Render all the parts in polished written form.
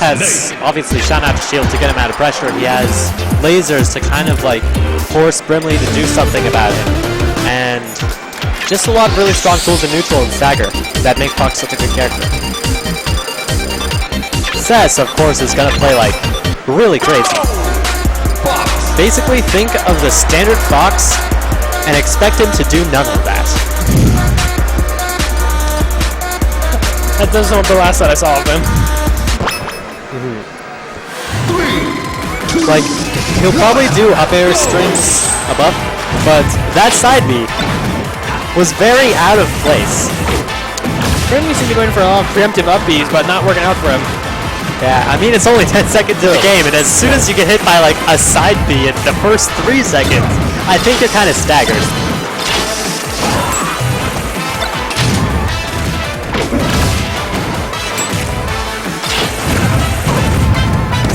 has obviously shot out the shield to get him out of pressure. He has lasers to kind of like force Brimley to do something about him. And just a lot of really strong tools in neutral and stagger that make Fox such a good character. Cess, of course, is going to play like really crazy. Basically, think of the standard Fox and expect him to do none of that. That doesn't look the last that I saw of him. Like, he'll probably do up air strings above, but that side B was very out of place. Brimley seems to be going for a lot of preemptive up Bs, but not working out for him. Yeah, I mean, it's only 10 seconds in the game, and as soon as you get hit by, like, a side B in the first 3 seconds, I think you're kind of staggered.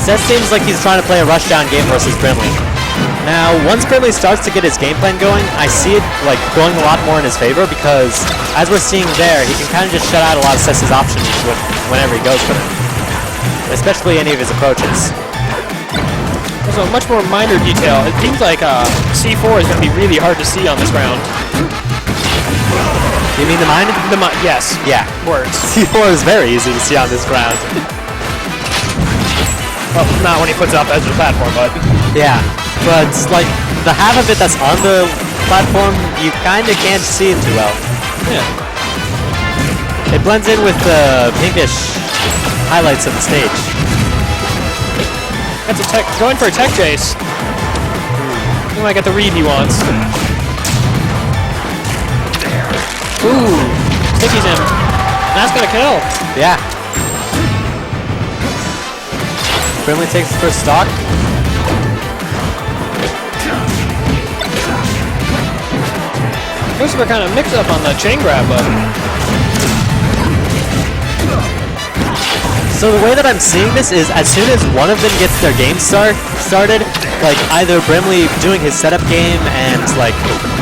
Seth seems like he's trying to play a rushdown game versus Brimley. Now, once Brimley starts to get his game plan going, I see it like going a lot more in his favor because, as we're seeing there, he can kind of just shut out a lot of Seth's options whenever he goes for them, especially any of his approaches. There's a much more minor detail. It seems like C4 is going to be really hard to see on this round. You mean the mine? Yes. Yeah. Words. C4 is very easy to see on this round. Well, not when he puts it up as a platform, but... Yeah, but like the half of it that's on the platform, you kind of can't see it too well. Yeah. It blends in with the pinkish highlights of the stage. That's a tech, going for a tech chase. He might get the read he wants. Ooh, stickies him. That's gonna kill. Yeah. Brimley takes his first stock. Looks like we're kind of mixed up on the chain grab button. So the way that I'm seeing this is as soon as one of them gets their game started, like either Brimley doing his setup game and like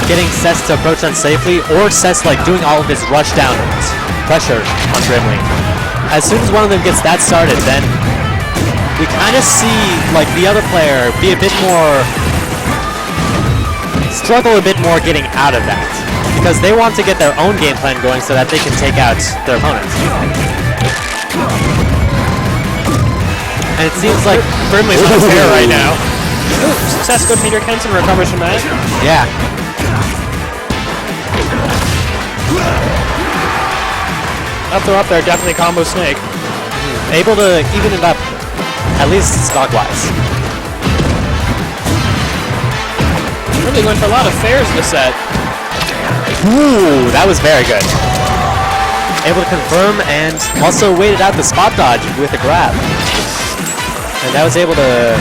getting Cess to approach unsafely, or Cess like doing all of his rush down pressure on Brimley. As soon as one of them gets that started, then we kind of see like the other player be a bit more, struggle a bit more getting out of that, because they want to get their own game plan going so that they can take out their opponents. And it seems like Brimley's on his hair right now. Ooh, success, good Peter Kenson recovers from that. Yeah. Up throw up there, definitely combo snake. Able to even it up, at least stock-wise. Really going for a lot of fairs this set. Ooh, that was very good. Able to confirm and also waited out the spot dodge with a grab. And that was able to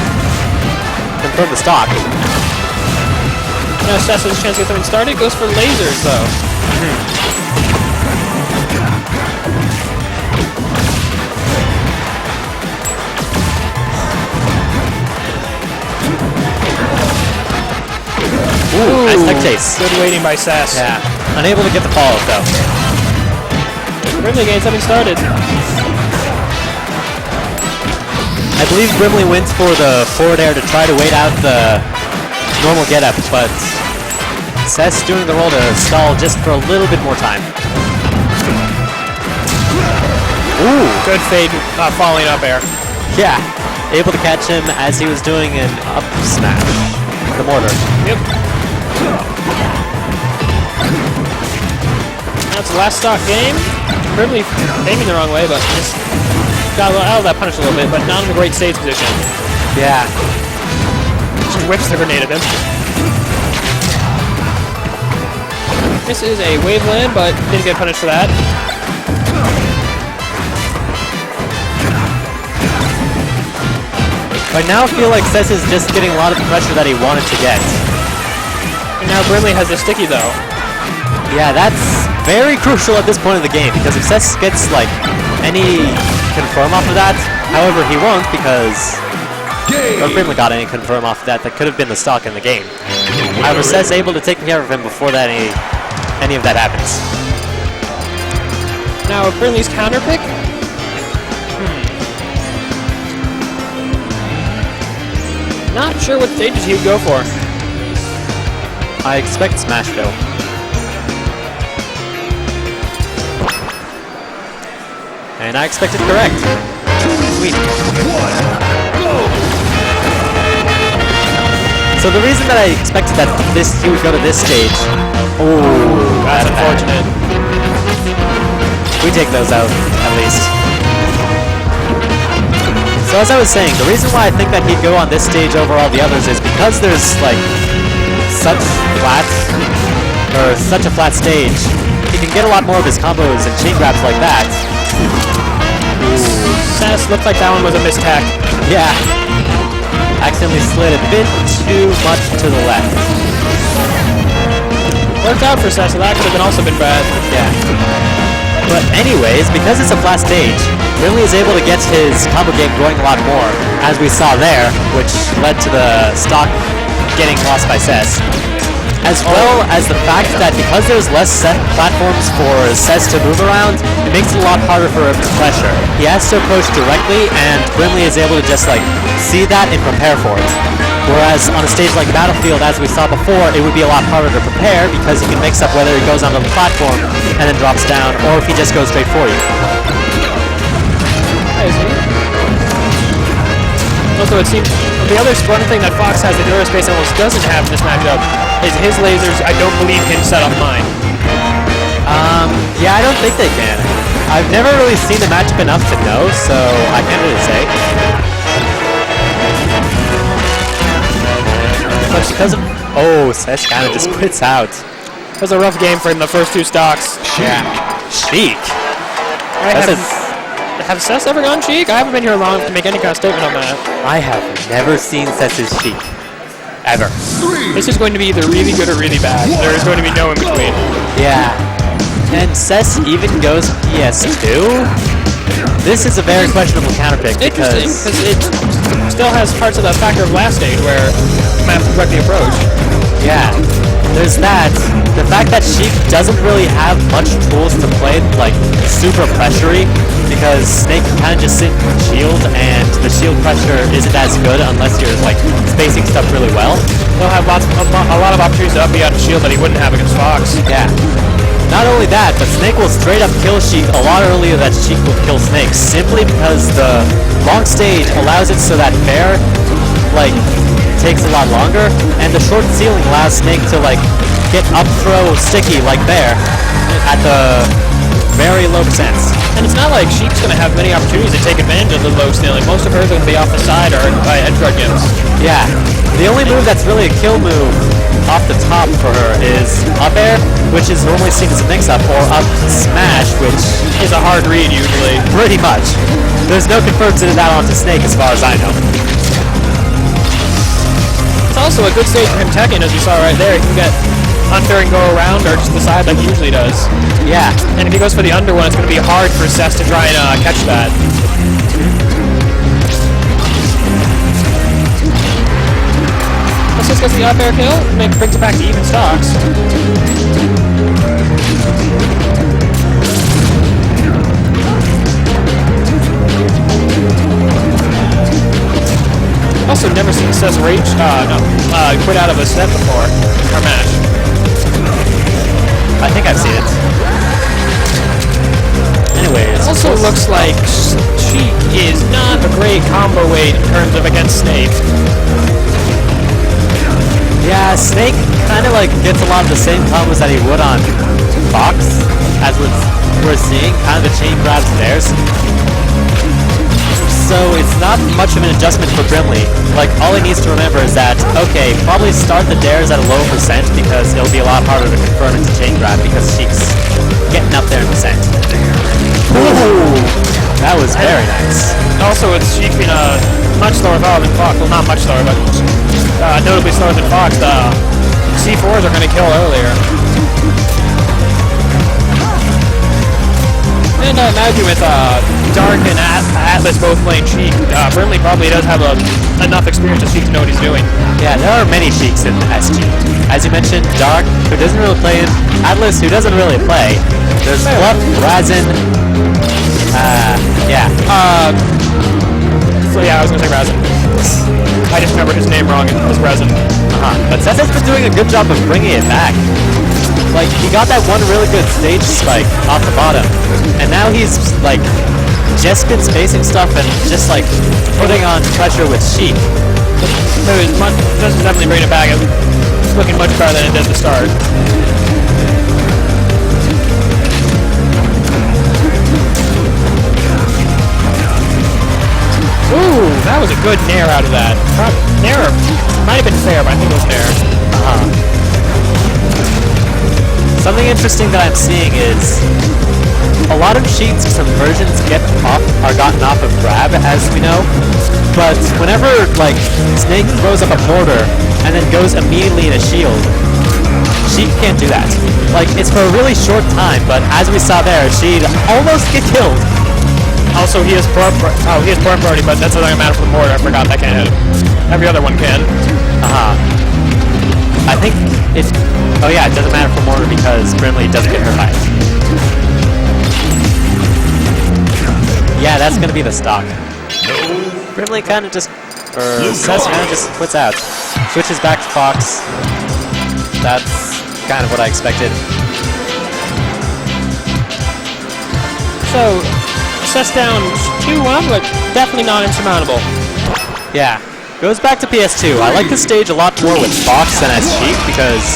confirm the stock. Now Seth has a chance to get something started. Goes for lasers though. Ooh, nice tech chase. Good waiting by Sass. Yeah. Unable to get the follow-up though. Brimley getting something started. I believe Brimley went for the forward air to try to wait out the normal get-up, but Seth's doing the roll to stall just for a little bit more time. Ooh. Good fade, following up air. Yeah. Able to catch him as he was doing an up smash. The mortar. Yep. That's the last stock game. Brimley aiming the wrong way, but just got out of that punish a little bit, but not in a great stage position. Yeah. Just whips the grenade at him. This is a wave land, but didn't get punished for that. But now I feel like Cess is just getting a lot of the pressure that he wanted to get. And now Brimley has the sticky though. Yeah, that's very crucial at this point of the game, because if Cess gets like any confirm off of that, however he won't, because Brimley got any confirm off of that could have been the stock in the game. However, Cess able to take care of him before that any of that happens. Now Brimley's counter pick. Not sure what stages he would go for. I expect Smash though. And I expect it correct. Sweet. So the reason that I expected that he would go to this stage. Oh, That's unfortunate. We take those out, at least. So as I was saying, the reason why I think that he'd go on this stage over all the others is because there's like such a flat stage. He can get a lot more of his combos and chain grabs like that. Sass looked like that one was a mistake. Yeah. Accidentally slid a bit too much to the left. Worked out for Sass, so that could have also been bad. Yeah. But anyways, because it's a flat stage, Brimley is able to get his combo game going a lot more, as we saw there, which led to the stock getting lost by Cess. As well as the fact that because there's less set platforms for Cess to move around, it makes it a lot harder for him to pressure. He has to approach directly, and Brimley is able to just like see that and prepare for it. Whereas on a stage like Battlefield, as we saw before, it would be a lot harder to prepare because he can mix up whether he goes onto the platform and then drops down, or if he just goes straight for you. Also, it seems the other one thing that Fox has that Aerospace almost doesn't have in this matchup is his lasers. I don't believe can set up mine. Yeah, I don't think they can. I've never really seen the matchup enough to know, so I can't really say. But because of... Oh, Cess kind of just quits out. It was a rough game for him the first two stocks. Yeah. Sheik. Have Cess ever gone Sheik? I haven't been here long enough to make any kind of statement on that. I have never seen Cess's Sheik. Ever. This is going to be either really good or really bad. There is going to be no in between. Yeah. And Cess even goes PS2? This is a very questionable counterpick because it still has parts of that factor of last stage where map directly approach. Yeah. There's that. The fact that Sheik doesn't really have much tools to play, like, super pressury, because Snake can kind of just sit and shield, and the shield pressure isn't as good unless you're, like, spacing stuff really well. He'll have a lot of opportunities to up out and shield that he wouldn't have against Fox. Yeah. Not only that, but Snake will straight up kill Sheik a lot earlier than Sheik will kill Snake, simply because the long stage allows it so that Bear, like, takes a lot longer, and the short ceiling allows Snake to like get up throw sticky like Bear at the very low percents. And it's not like Sheik's going to have many opportunities to take advantage of the low ceiling. Most of hers are going to be off the side or by edge guard gimps. Yeah. The only move that's really a kill move off the top for her is up air, which is normally seen as a mix-up, or up smash, which is a hard read usually. Pretty much. There's no confirmed to that onto Snake as far as I know. It's also a good stage for him teching, as you saw right there. He can get under and go around, or just the side like he usually does. Yeah. And if he goes for the under one, it's going to be hard for Cess to try and catch that. Cess gets the up air kill, brings it back to even stocks. Also never seen Cess rage, quit out of a set before, or match. I think I've seen it. Anyways. Also looks like Sheik is not a great combo weight in terms of against Snake. Yeah, Snake kind of like gets a lot of the same combos that he would on Fox, as we're seeing, kind of the chain grabs theirs. So it's not much of an adjustment for Brimley. Like, all he needs to remember is that, okay, probably start the dares at a low percent because it'll be a lot harder to confirm into chain grab because Sheik's getting up there in percent. Ooh, that was very nice. Also, with Sheik being a much slower follower than Fox, well, not much slower, but notably slower than Fox, the C4s are going to kill earlier. And I imagine with Dark and Atlas both playing Sheik, Brimley probably does have enough experience to Sheik to know what he's doing. Yeah, there are many Sheiks in SG. As you mentioned, Dark, who doesn't really play him, Atlas, who doesn't really play. There's Fluff, Razin, yeah. So yeah, I was going to say Razin. I just remember his name wrong in his present. But Seth has been doing a good job of bringing it back. Like, he got that one really good stage spike off the bottom, and now he's, like, just been spacing stuff and just, like, putting on pressure with Sheik. So this is definitely bringing it back. It's looking much better than it did at the start. Ooh, that was a good nair out of that. Nair might have been fair, but I think it was nair. Something interesting that I'm seeing is a lot of Sheik's conversions are gotten off of grab, as we know. But whenever like Snake throws up a mortar and then goes immediately in a shield, Sheik can't do that. Like, it's for a really short time, but as we saw there, she'd almost get killed. Also, he has poor priority, but that's not going to matter for the mortar. I forgot that can't hit him. Every other one can. I think it's... Oh yeah, it doesn't matter for mortar because Brimley doesn't get hurt by it. Yeah, that's going to be the stock. Brimley kind of just... Seth kind of just quits out. Switches back to Fox. That's kind of what I expected. So... Seth's down 2-1, but definitely not insurmountable. Yeah. Goes back to PS2. I like this stage a lot more with Fox than as Sheik because...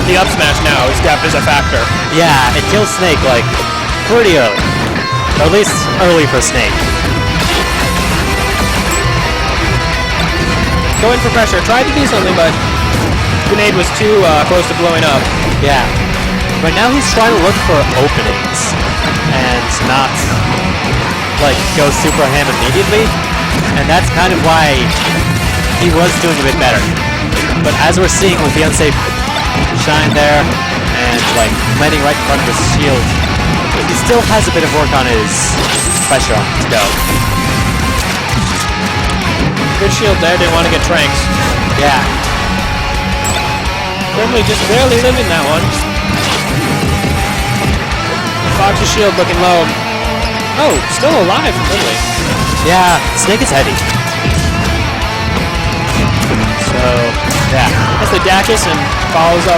The up smash now is a factor. Yeah, it kills Snake, like, pretty early. Or at least early for Snake. Going for pressure. Tried to do something, but grenade was too close to blowing up. Yeah. Right now he's trying to look for openings and not... like go super ham immediately, and that's kind of why he was doing a bit better. But as we're seeing with the unsafe shine there and like landing right in front of his shield, he still has a bit of work on his pressure on to go. Good shield there, didn't want to get tranks. Yeah. Brimley just barely living that one. Fox's shield looking low. Oh, still alive from Brimley. Yeah, Snake is heavy. So, yeah. That's the Dacus and follows up.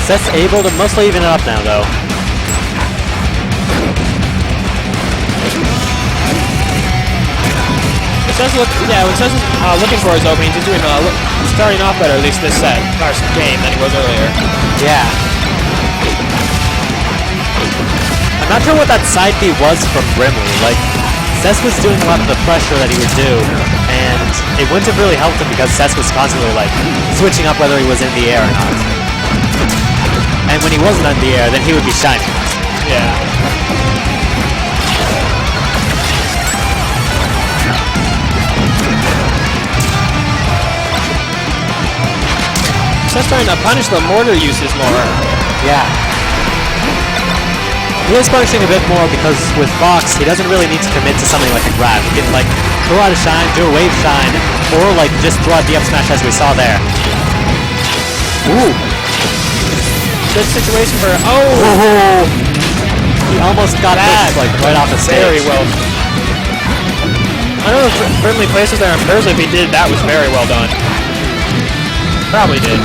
Seth's able to mostly even it up now, though. When Seth is looking for his openings, he's doing starting off better, at least this set, or game, than he was earlier. Yeah. I'm not sure what that side B was from Brimley. Like, Seth was doing a lot of the pressure that he would do, and it wouldn't have really helped him because Seth was constantly, like, switching up whether he was in the air or not. And when he wasn't in the air, then he would be shining. Yeah. Seth's trying to punish the mortar uses more. Yeah. He is punishing a bit more because with Fox, he doesn't really need to commit to something like a grab. He can, like, throw out a shine, do a wave shine, or, like, just throw out the up smash as we saw there. Ooh. Good situation for... Oh! He almost got that, like, right off the stage. Very well. I don't know if Brimley places there on Thursday. If he did, that was very well done. Probably did.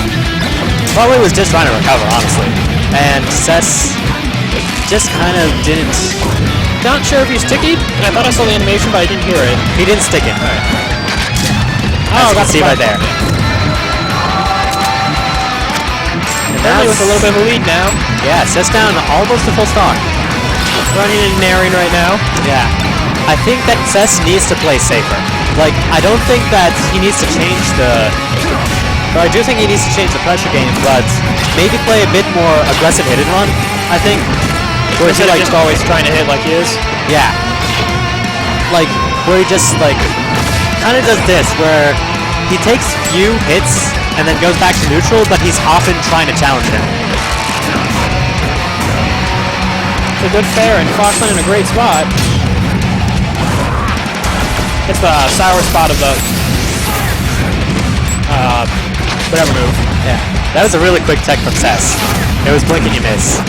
Probably was just trying to recover, honestly. And Seth just kind of didn't... Not sure if he's sticky. I thought I saw the animation, but I didn't hear it. He didn't stick it. Right. Oh, got see right there. Brimley with a little bit of a lead now. Yeah, Seth's down almost to full stock. Running and nairing right now. Yeah. I think that Seth needs to play safer. Like, I don't think that he needs to change the... But I do think he needs to change the pressure game, but maybe play a bit more aggressive hit and run, I think. Where he's like just always trying to hit like he is? Yeah. Like, where he just, like, kind of does this, where he takes few hits and then goes back to neutral, but he's often trying to challenge him. It's a good fair, and Foxland in a great spot. It's the sour spot of the whatever move. Yeah. That was a really quick tech from Cess. It was blink and you miss.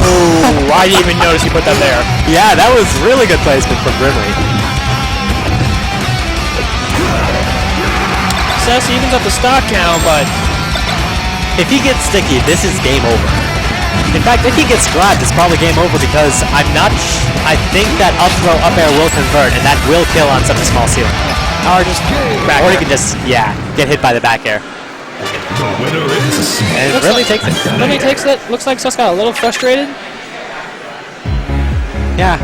Oh, I didn't even notice you put that there. Yeah, that was really good placement from Brimley. Cess evens up the stock count, but If he gets sticky, this is game over. In fact, if he gets grabbed, it's probably game over because I think that up throw, up air will convert, and that will kill on such a small ceiling. or just back Or he air. can just, yeah, get hit by the back air. The winner is... And it really takes it. Brimley takes it. Looks like Cess got a little frustrated. Yeah.